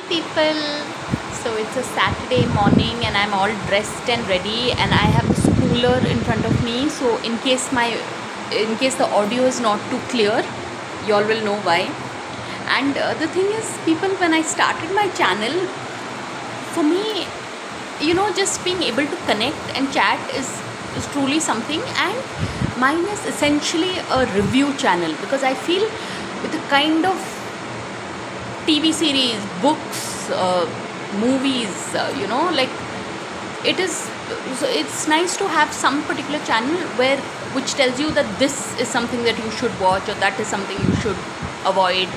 People. So it's a Saturday morning and I'm all dressed and ready and I have this cooler in front of me. So in case the audio is not too clear, you all will know why. And the thing is, people, when I started my channel, for me, just being able to connect and chat is truly something. And mine is essentially a review channel, because I feel with the kind of TV series, books, movies, like it is. So it's nice to have some particular channel which tells you that this is something that you should watch or that is something you should avoid.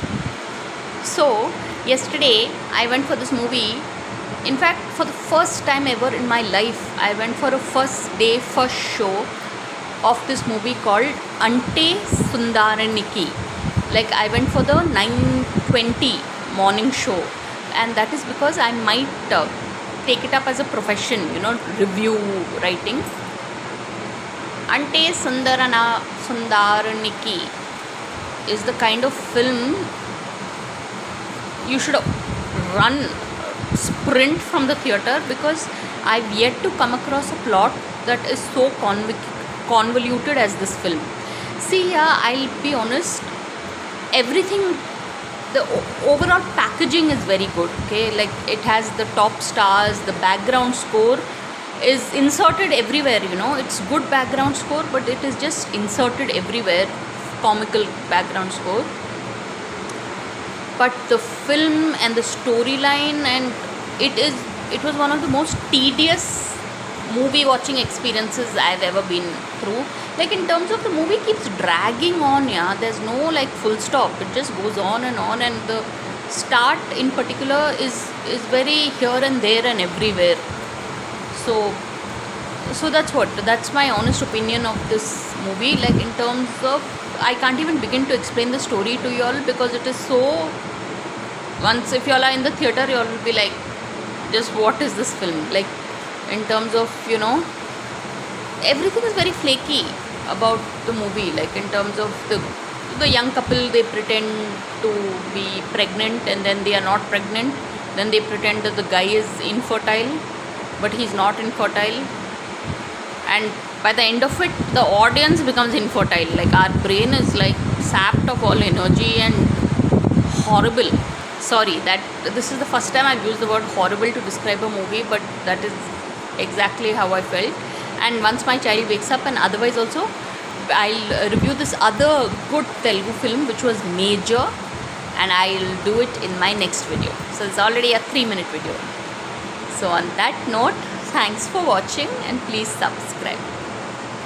So yesterday I went for this movie. In fact, for the first time ever in my life, I went for a first show of this movie called Ante Sundaraniki. Like, I went for the 9:20 morning show, and that is because I might take it up as a profession, review writing. Ante Sundaraniki is the kind of film you should sprint from the theatre, because I've yet to come across a plot that is so convoluted as this film. See, I'll be honest, everything, the overall packaging is very good, okay? Like, it has the top stars, the background score is inserted everywhere, it's good background score, but it is just inserted everywhere, comical background score. But the film and the storyline, and it was one of the most tedious movie watching experiences I've ever been through. Like, in terms of the movie keeps dragging on, there's no like full stop. It just goes on, and the start in particular is very here and there and everywhere. So that's my honest opinion of this movie. Like, in terms of, I can't even begin to explain the story to you all, because it is so, once if you all are in the theatre, you all will be like, just what is this film? Like, in terms of, everything is very flaky about the movie. Like, in terms of the young couple, they pretend to be pregnant and then they are not pregnant. Then they pretend that the guy is infertile, but he's not infertile. And by the end of it, the audience becomes infertile. Like, our brain is like sapped of all energy and horrible. Sorry, that this is the first time I've used the word horrible to describe a movie, but that is exactly how I felt. And once my child wakes up, and otherwise also, I'll review this other good Telugu film which was Major, and I'll do it in my next video. So it's already a 3-minute video. So on that note, thanks for watching and please subscribe.